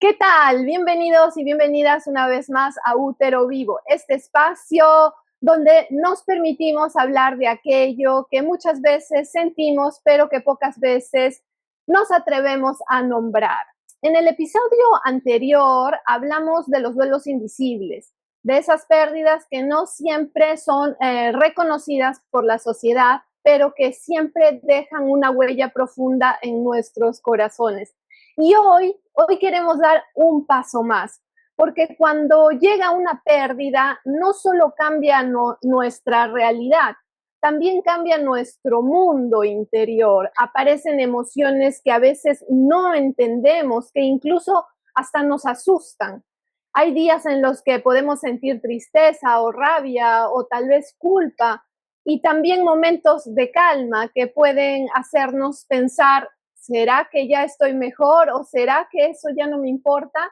¿Qué tal? Bienvenidos y bienvenidas una vez más a Útero Vivo, este espacio donde nos permitimos hablar de aquello que muchas veces sentimos, pero que pocas veces nos atrevemos a nombrar. En el episodio anterior hablamos de los duelos invisibles, de esas pérdidas que no siempre son reconocidas por la sociedad, pero que siempre dejan una huella profunda en nuestros corazones. Y hoy queremos dar un paso más, porque cuando llega una pérdida, no solo cambia nuestra realidad, también cambia nuestro mundo interior. Aparecen emociones que a veces no entendemos, que incluso hasta nos asustan. Hay días en los que podemos sentir tristeza o rabia o tal vez culpa, y también momentos de calma que pueden hacernos pensar, ¿será que ya estoy mejor o será que eso ya no me importa?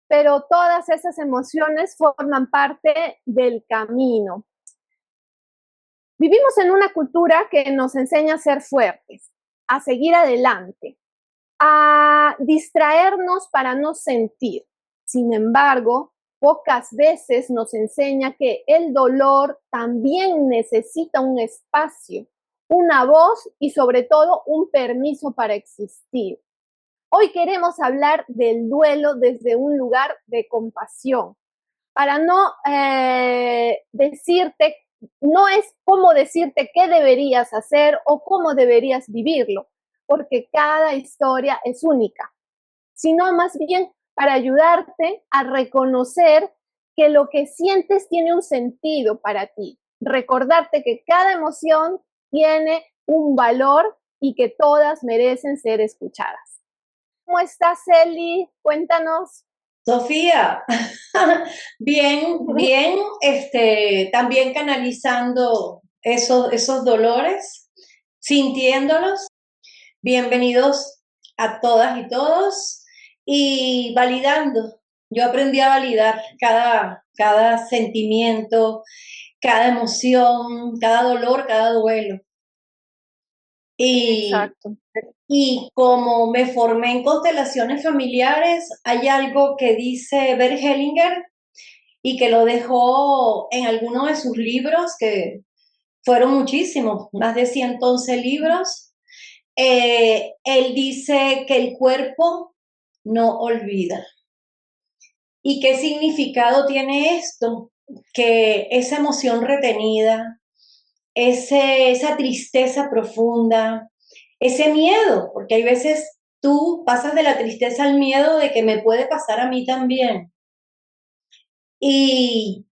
Pero todas esas emociones forman parte del camino. Vivimos en una cultura que nos enseña a ser fuertes, a seguir adelante, a distraernos para no sentir. Sin embargo, pocas veces nos enseña que el dolor también necesita un espacio, una voz y sobre todo un permiso para existir. Hoy queremos hablar del duelo desde un lugar de compasión, para no decirte, no es cómo decirte qué deberías hacer o cómo deberías vivirlo, porque cada historia es única, sino más bien para ayudarte a reconocer que lo que sientes tiene un sentido para ti, recordarte que cada emoción tiene un valor y que todas merecen ser escuchadas. ¿Cómo estás, Eli? Cuéntanos. Sofía, bien, bien, también canalizando esos dolores, sintiéndolos. Bienvenidos a todas y todos y validando. Yo aprendí a validar cada sentimiento, cada emoción, cada dolor, cada duelo. Y Exacto. Y como me formé en constelaciones familiares, hay algo que dice Bert Hellinger y que lo dejó en alguno de sus libros, que fueron muchísimos, más de 111 libros. Él dice que el cuerpo no olvida. ¿Y qué significado tiene esto? Que esa emoción retenida, esa tristeza profunda, ese miedo, porque hay veces tú pasas de la tristeza al miedo de que me puede pasar a mí también. Y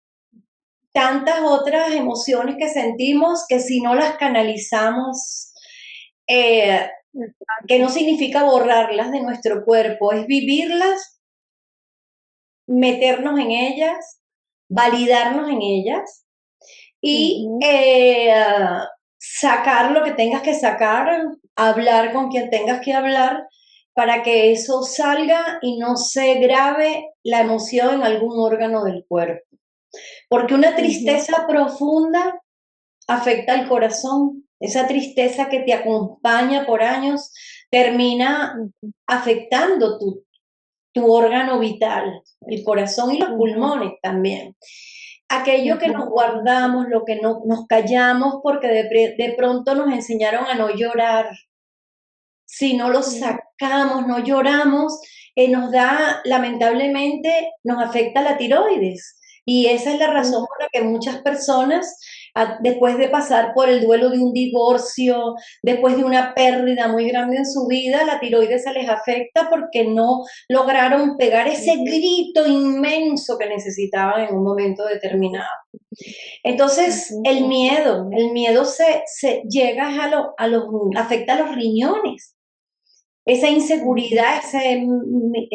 tantas otras emociones que sentimos que si no las canalizamos, eh, que no significa borrarlas de nuestro cuerpo, es vivirlas, meternos en ellas, validarnos en ellas y Ujú. sacar lo que tengas que sacar, hablar con quien tengas que hablar para que eso salga y no se grave la emoción en algún órgano del cuerpo. Porque una Ujú. tristeza profunda afecta al corazón. Esa tristeza que te acompaña por años termina Ujú. afectando tu órgano vital, el corazón y los Ujú. pulmones también. Aquello que Ujú. nos guardamos, lo que no, nos callamos porque de pronto nos enseñaron a no llorar. Si no lo Ujú. sacamos, no lloramos, nos da, lamentablemente, nos afecta la tiroides. Y esa es la razón por la que muchas personas, después de pasar por el duelo de un divorcio, después de una pérdida muy grande en su vida, la tiroides se les afecta porque no lograron pegar ese Ujú. grito inmenso que necesitaban en un momento determinado. Entonces, Ujú. el miedo se llega afecta a los riñones, esa Ujú. inseguridad, ese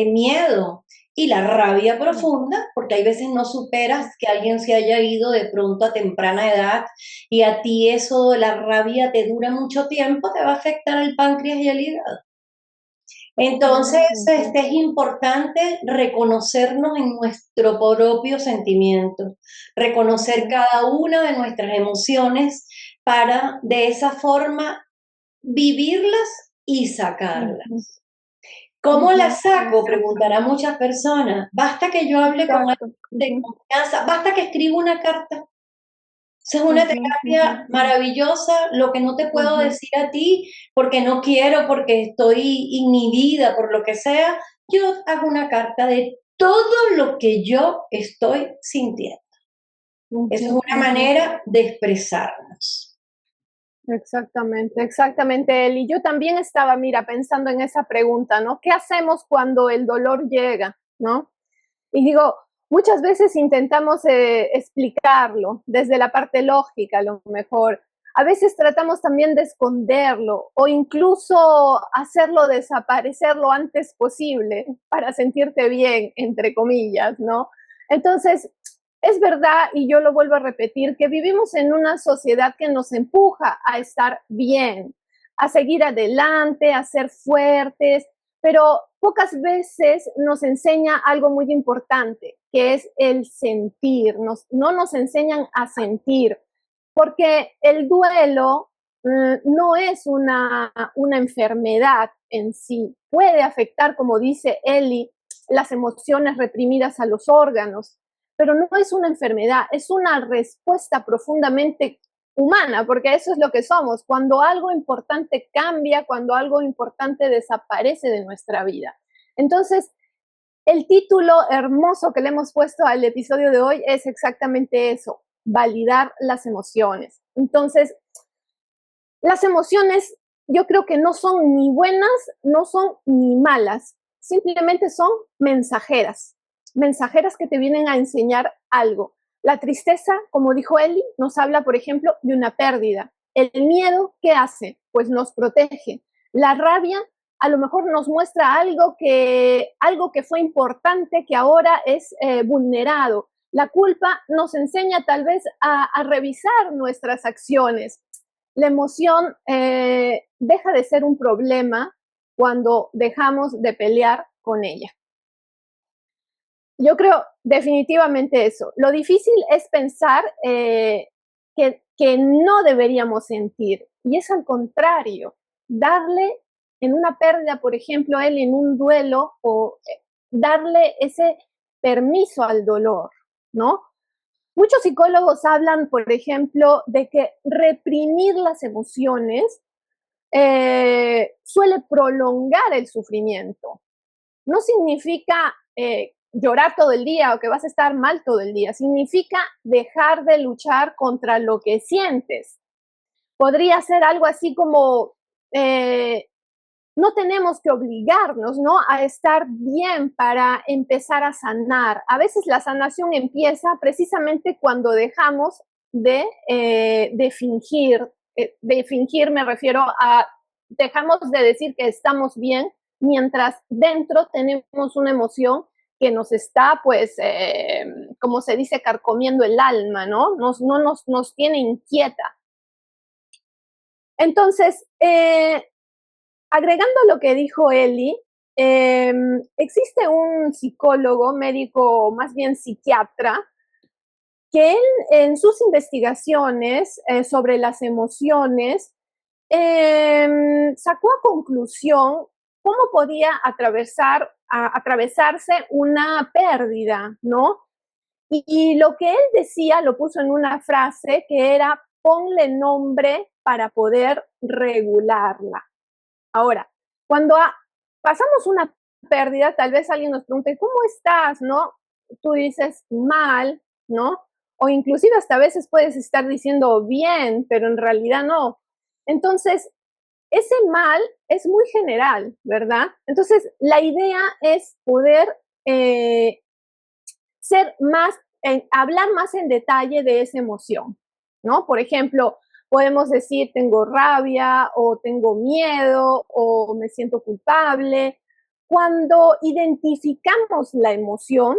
miedo y la rabia profunda, porque hay veces no superas que alguien se haya ido de pronto a temprana edad y a ti eso, la rabia te dura mucho tiempo, te va a afectar el páncreas y el hígado. Entonces, Ujú. es importante reconocernos en nuestro propio sentimiento, reconocer Ujú. cada una de nuestras emociones para de esa forma vivirlas y Ujú. sacarlas. ¿Cómo la Ujú, saco? exacto, Preguntará muchas personas. Basta que yo hable con alguien exacto. de Ujú, confianza, basta que escriba una carta. Esa es una ujú, ujú, terapia maravillosa, lo que no te puedo ujú. decir a ti porque no quiero, porque estoy inhibida por lo que sea, yo hago una carta de todo lo que yo estoy sintiendo. Esa Ujú, es una ujú. manera de expresarnos. Exactamente, exactamente, Eli. Yo también estaba, mira, pensando en esa pregunta, ¿no? ¿Qué hacemos cuando el dolor llega, ¿no? Y digo, muchas veces intentamos explicarlo desde la parte lógica, a lo mejor. A veces tratamos también de esconderlo o incluso hacerlo desaparecer lo antes posible para sentirte bien, entre comillas, ¿no? Entonces, es verdad, y yo lo vuelvo a repetir, que vivimos en una sociedad que nos empuja a estar bien, a seguir adelante, a ser fuertes, pero pocas veces nos enseña algo muy importante, que es el sentir. No nos enseñan a sentir, porque el duelo no es una enfermedad en sí. Puede afectar, como dice Eli, las emociones reprimidas a los órganos, pero no es una enfermedad, es una respuesta profundamente humana, porque eso es lo que somos, cuando algo importante cambia, cuando algo importante desaparece de nuestra vida. Entonces, el título hermoso que le hemos puesto al episodio de hoy es exactamente eso, validar las emociones. Entonces, las emociones yo creo que no son ni buenas, no son ni malas, simplemente son mensajeras, mensajeras que te vienen a enseñar algo. La tristeza, como dijo Eli, nos habla, por ejemplo, de una pérdida. El miedo, ¿qué hace? Pues nos protege. La rabia a lo mejor nos muestra algo que fue importante, que ahora es vulnerado. La culpa nos enseña tal vez a revisar nuestras acciones. La emoción deja de ser un problema cuando dejamos de pelear con ella. Yo creo definitivamente eso. Lo difícil es pensar que no deberíamos sentir, y es al contrario, darle en una pérdida, por ejemplo, él en un duelo, o darle ese permiso al dolor, ¿no? Muchos psicólogos hablan, por ejemplo, de que reprimir las emociones suele prolongar el sufrimiento. No significa llorar todo el día o que vas a estar mal todo el día, significa dejar de luchar contra lo que sientes. Podría ser algo así como, no tenemos que obligarnos, ¿no?, a estar bien para empezar a sanar. A veces la sanación empieza precisamente cuando dejamos de fingir. De fingir me refiero a, dejamos de decir que estamos bien mientras dentro tenemos una emoción que nos está, pues, como se dice, carcomiendo el alma, ¿no? Nos tiene inquieta. Entonces, agregando lo que dijo Eli, existe un psicólogo, médico, más bien psiquiatra, que él en sus investigaciones sobre las emociones sacó a conclusión cómo podía atravesarse una pérdida, ¿no? Y lo que él decía lo puso en una frase que era: ponle nombre para poder regularla. Ahora, cuando pasamos una pérdida, tal vez alguien nos pregunte, ¿cómo estás? ¿No? Tú dices mal, ¿no? O inclusive hasta a veces puedes estar diciendo bien, pero en realidad no. Entonces, ese mal es muy general, ¿verdad? Entonces, la idea es poder ser más, hablar más en detalle de esa emoción, ¿no? Por ejemplo, podemos decir tengo rabia o tengo miedo o me siento culpable. Cuando identificamos la emoción,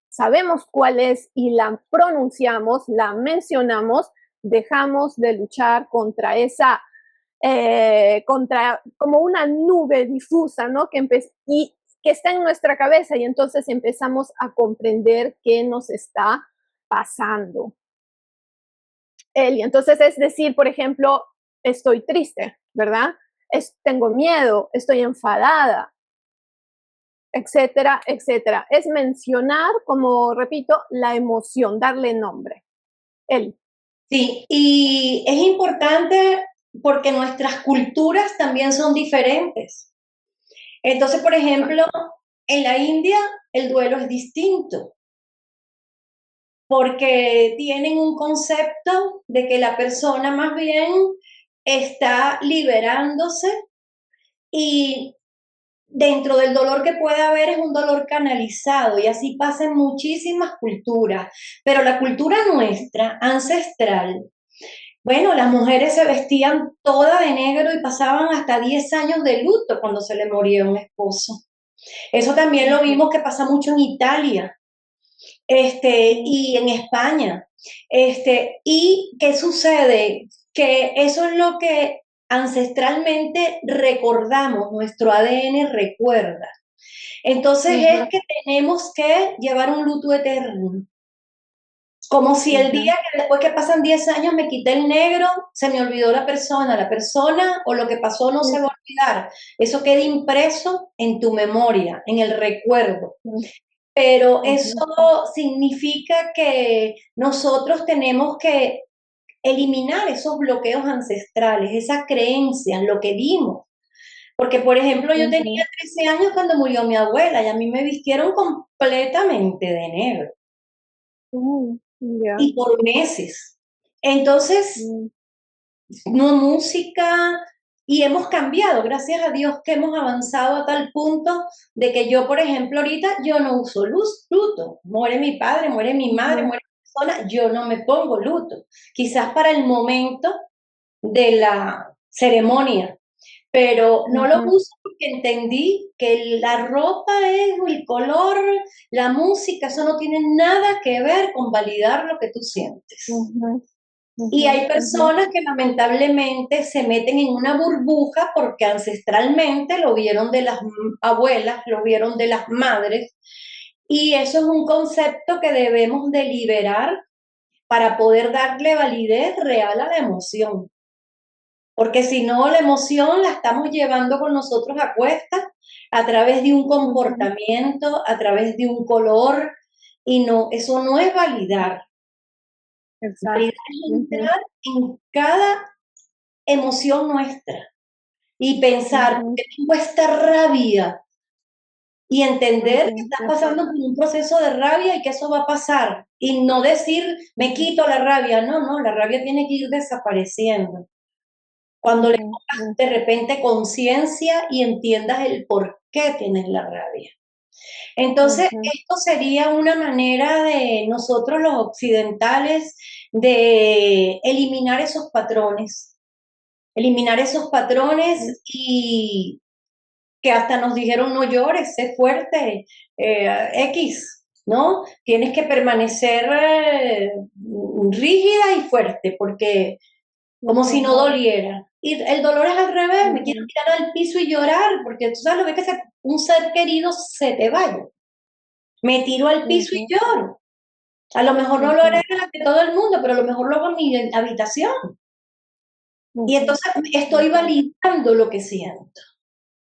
sabemos cuál es y la pronunciamos, la mencionamos, dejamos de luchar contra esa, contra como una nube difusa, ¿no? Y que está en nuestra cabeza, y entonces empezamos a comprender qué nos está pasando. Y entonces es decir, por ejemplo, estoy triste, ¿verdad? Tengo miedo, estoy enfadada. etcétera, etcétera. Es mencionar, como repito, la emoción, darle nombre. Eli. Sí, y es importante porque nuestras culturas también son diferentes. Entonces, por ejemplo, en la India el duelo es distinto, porque tienen un concepto de que la persona más bien está liberándose y dentro del dolor que puede haber es un dolor canalizado y así pasa en muchísimas culturas, pero la cultura nuestra, ancestral, bueno, las mujeres se vestían todas de negro y pasaban hasta 10 años de luto cuando se le moría un esposo. Eso también lo vimos que pasa mucho en Italia, y en España. ¿Y qué sucede? Que eso es lo que ancestralmente recordamos, nuestro ADN recuerda. Entonces es que tenemos que llevar un luto eterno. Como si el día que después que pasan 10 años me quité el negro, se me olvidó la persona o lo que pasó no se va a olvidar. Eso queda impreso en tu memoria, en el recuerdo. Pero eso significa que nosotros tenemos que eliminar esos bloqueos ancestrales, esas creencias, lo que vimos. Porque, por ejemplo, yo tenía 13 años cuando murió mi abuela y a mí me vistieron completamente de negro Ya. y por meses. Entonces, no música, y hemos cambiado, gracias a Dios que hemos avanzado a tal punto de que yo, por ejemplo, ahorita yo no uso luto. Muere mi padre, muere mi madre, muere mi persona, yo no me pongo luto. Quizás para el momento de la ceremonia, pero no lo uso porque entendí que la ropa es el color, la música, eso no tiene nada que ver con validar lo que tú sientes. Y hay personas que lamentablemente se meten en una burbuja porque ancestralmente lo vieron de las abuelas, lo vieron de las madres, y eso es un concepto que debemos de liberar para poder darle validez real a la emoción. Porque si no, la emoción la estamos llevando con nosotros a cuestas a través de un comportamiento, a través de un color, y no, eso no es validar. Validar es entrar en cada emoción nuestra y pensar, ¿por qué tengo esta rabia? Y entender que estás pasando por un proceso de rabia y que eso va a pasar. Y no decir, me quito la rabia. No, no, la rabia tiene que ir desapareciendo. Cuando le pongas de repente conciencia y entiendas el por qué tienes la rabia. Entonces, esto sería una manera de nosotros los occidentales de eliminar esos patrones y que hasta nos dijeron no llores, sé fuerte, X, ¿no? Tienes que permanecer rígida y fuerte porque como si no doliera. Y el dolor es al revés, me quiero tirar al piso y llorar, porque tú sabes lo que es que un ser querido se te vaya. Me tiro al piso y lloro. A lo mejor no lo haré delante de todo el mundo, pero a lo mejor lo hago en mi habitación. Y entonces estoy validando lo que siento.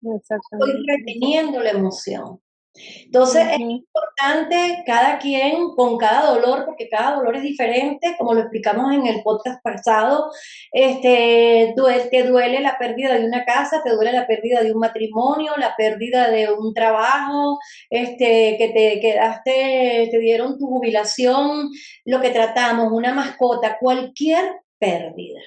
Estoy reteniendo la emoción. Entonces es importante cada quien con cada dolor, porque cada dolor es diferente, como lo explicamos en el podcast pasado, te duele la pérdida de una casa, te duele la pérdida de un matrimonio, la pérdida de un trabajo, que te quedaste, te dieron tu jubilación, lo que tratamos, una mascota, cualquier pérdida.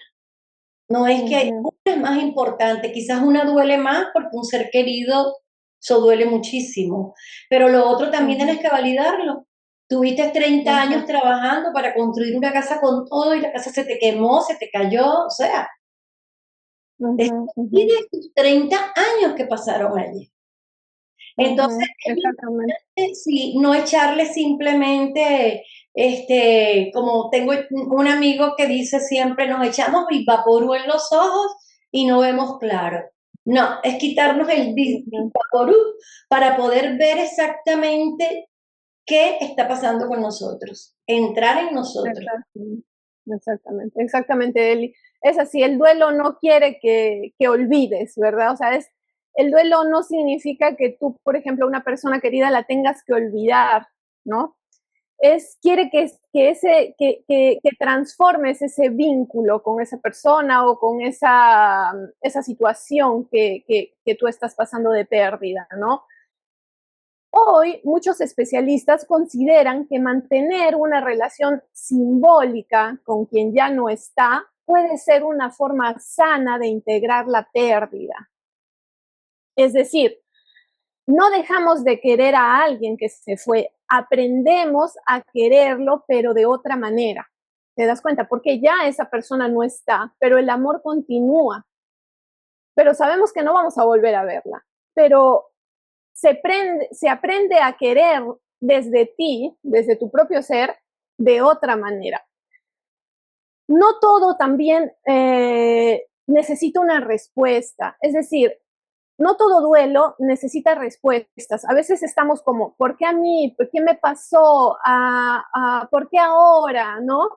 No es que una es más importante, quizás una duele más porque un ser querido, eso duele muchísimo, pero lo otro también tienes que validarlo. Tuviste 30 años trabajando para construir una casa con todo y la casa se te quemó, se te cayó, o sea, y de tus 30 años que pasaron allí. Entonces, sí, no echarle simplemente, como tengo un amigo que dice siempre, nos echamos Vaporú en los ojos y no vemos claro. No, es quitarnos el Vaporú para poder ver exactamente qué está pasando con nosotros, entrar en nosotros. Exactamente, Eli. Es así, el duelo no quiere que olvides, ¿verdad? O sea, El duelo no significa que tú, por ejemplo, una persona querida la tengas que olvidar, ¿no? Quiere que transformes ese vínculo con esa persona o con esa situación que tú estás pasando de pérdida, ¿no? Hoy muchos especialistas consideran que mantener una relación simbólica con quien ya no está puede ser una forma sana de integrar la pérdida. Es decir, no dejamos de querer a alguien que se fue, aprendemos a quererlo, pero de otra manera. ¿Te das cuenta? Porque ya esa persona no está, pero el amor continúa. Pero sabemos que no vamos a volver a verla. Pero se aprende a querer desde ti, desde tu propio ser, de otra manera. No todo también necesita una respuesta. Es decir, no todo duelo necesita respuestas. A veces estamos como, ¿por qué a mí? ¿Por qué me pasó? ¿Por qué ahora? ¿No?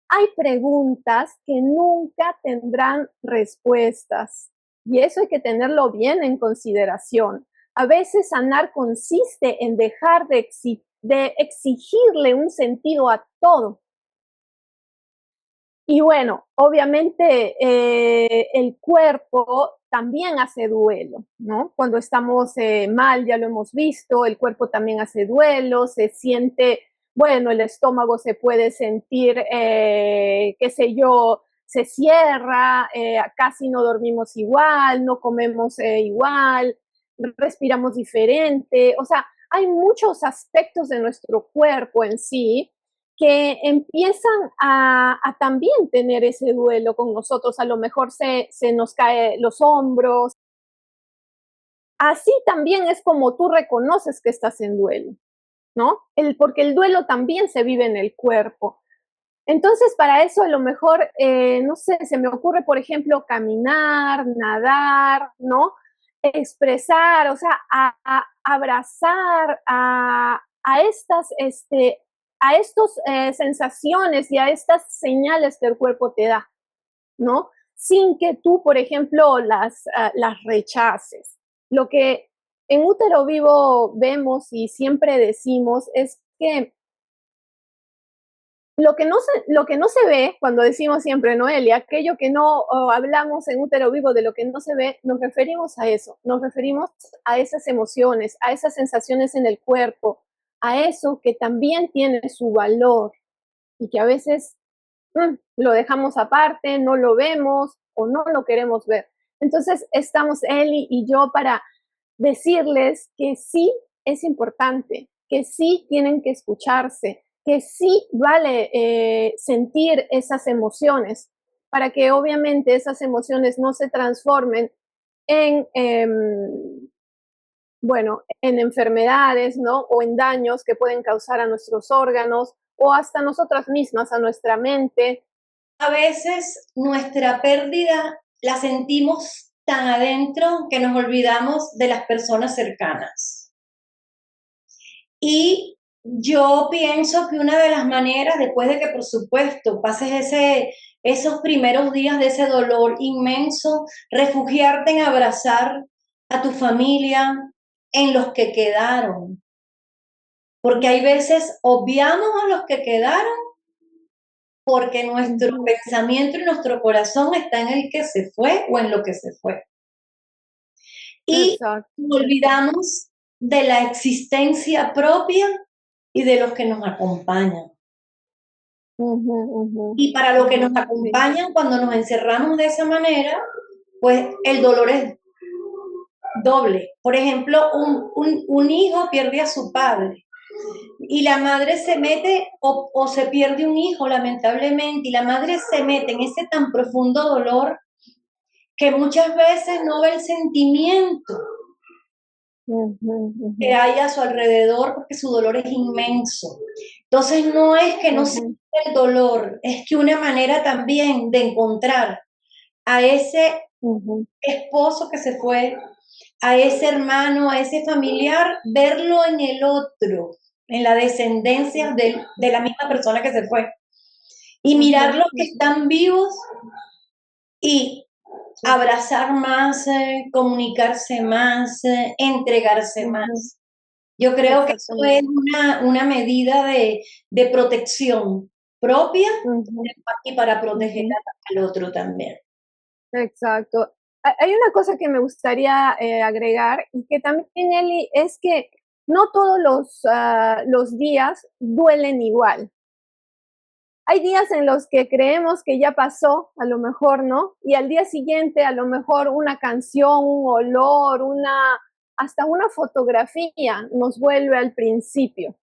Hay preguntas que nunca tendrán respuestas y eso hay que tenerlo bien en consideración. A veces sanar consiste en dejar de exigirle un sentido a todo. Y bueno, obviamente el cuerpo también hace duelo, ¿no? Cuando estamos mal, ya lo hemos visto, el cuerpo también hace duelo, se siente, bueno, el estómago se puede sentir, qué sé yo, se cierra, casi no dormimos igual, no comemos igual, respiramos diferente, o sea, hay muchos aspectos de nuestro cuerpo en sí que empiezan a también tener ese duelo con nosotros, a lo mejor se nos caen los hombros. Así también es como tú reconoces que estás en duelo, ¿no? Porque el duelo también se vive en el cuerpo. Entonces, para eso a lo mejor, no sé, se me ocurre, por ejemplo, caminar, nadar, ¿no? Expresar, o sea, abrazar a estas, a estas sensaciones y a estas señales que el cuerpo te da, ¿no? Sin que tú, por ejemplo, las rechaces. Lo que en Útero Vivo vemos y siempre decimos es que lo que no se ve, cuando decimos siempre, Noelia, aquello que no hablamos en Útero Vivo de lo que no se ve, nos referimos a eso, nos referimos a esas emociones, a esas sensaciones en el cuerpo, a eso que también tiene su valor y que a veces lo dejamos aparte, no lo vemos o no lo queremos ver. Entonces estamos Eli y yo para decirles que sí es importante, que sí tienen que escucharse, que sí vale sentir esas emociones, para que obviamente esas emociones no se transformen en, bueno, en enfermedades, ¿no? O en daños que pueden causar a nuestros órganos o hasta nosotras mismas, a nuestra mente. A veces nuestra pérdida la sentimos tan adentro que nos olvidamos de las personas cercanas. Y yo pienso que una de las maneras, después de que por supuesto pases esos primeros días de ese dolor inmenso, refugiarte en abrazar a tu familia, en los que quedaron. Porque hay veces obviamos a los que quedaron porque nuestro pensamiento y nuestro corazón está en el que se fue o en lo que se fue. Y Exacto. olvidamos de la existencia propia y de los que nos acompañan. Y para los que nos acompañan, cuando nos encerramos de esa manera, pues el dolor es doble. Por ejemplo, un hijo pierde a su padre y la madre se mete o se pierde un hijo lamentablemente y la madre se mete en ese tan profundo dolor que muchas veces no ve el sentimiento que hay a su alrededor porque su dolor es inmenso. Entonces no es que no sienta el dolor, es que una manera también de encontrar a ese esposo que se fue, a ese hermano, a ese familiar, verlo en el otro, en la descendencia de la misma persona que se fue. Y mirar los que están vivos y abrazar más, comunicarse más, entregarse Ujú, más. Yo creo que eso es exactamente. una medida de protección propia Ujú, y para proteger ujú, al otro también. exacto. Hay una cosa que me gustaría agregar y que también, Eli, es que no todos los días duelen igual. Hay días en los que creemos que ya pasó, a lo mejor, ¿no? Y al día siguiente, a lo mejor una canción, un olor, hasta una fotografía nos vuelve al principio.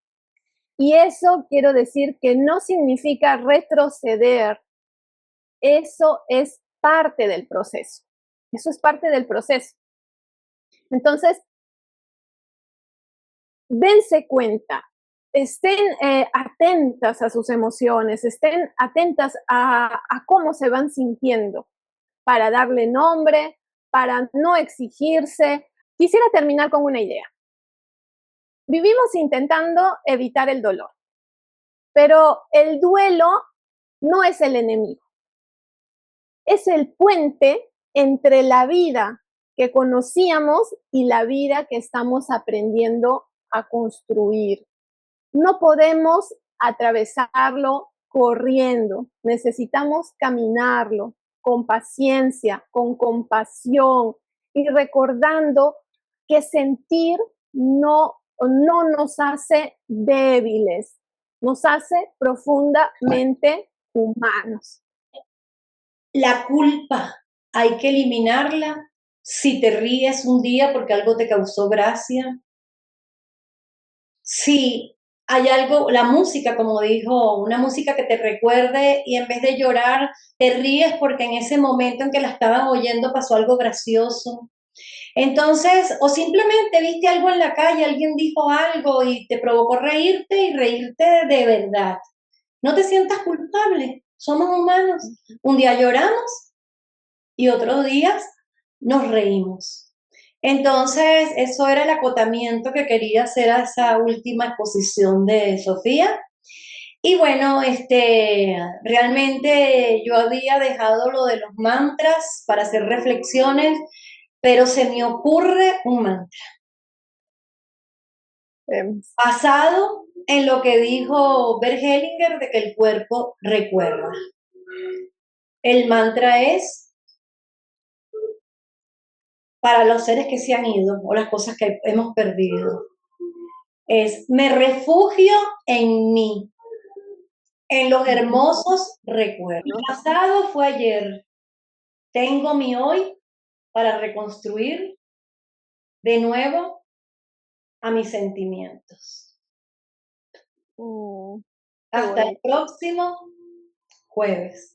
Y eso quiero decir que no significa retroceder, eso es parte del proceso. Eso es parte del proceso. Entonces, dense cuenta, estén atentas a sus emociones, estén atentas a cómo se van sintiendo para darle nombre, para no exigirse. Quisiera terminar con una idea. Vivimos intentando evitar el dolor, pero el duelo no es el enemigo, es el puente entre la vida que conocíamos y la vida que estamos aprendiendo a construir. No podemos atravesarlo corriendo, necesitamos caminarlo con paciencia, con compasión y recordando que sentir no nos hace débiles, nos hace profundamente humanos. La culpa hay que eliminarla. Si te ríes un día porque algo te causó gracia, si hay algo, la música, como dijo, una música que te recuerde y en vez de llorar, te ríes porque en ese momento en que la estaban oyendo pasó algo gracioso. Entonces, o simplemente viste algo en la calle, alguien dijo algo y te provocó reírte y reírte de verdad. No te sientas culpable, somos humanos. Un día lloramos y otros días nos reímos. Entonces, eso era el acotamiento que quería hacer a esa última exposición de Sofía. Y bueno, realmente yo había dejado lo de los mantras para hacer reflexiones, pero se me ocurre un mantra Eh, basado en lo que dijo Bert Hellinger de que el cuerpo recuerda. El mantra es para los seres que se han ido o las cosas que hemos perdido. Es me refugio en mí, en los hermosos recuerdos. Mi pasado fue ayer, tengo mi hoy para reconstruir de nuevo a mis sentimientos. mm, qué Hasta el bonito. próximo jueves.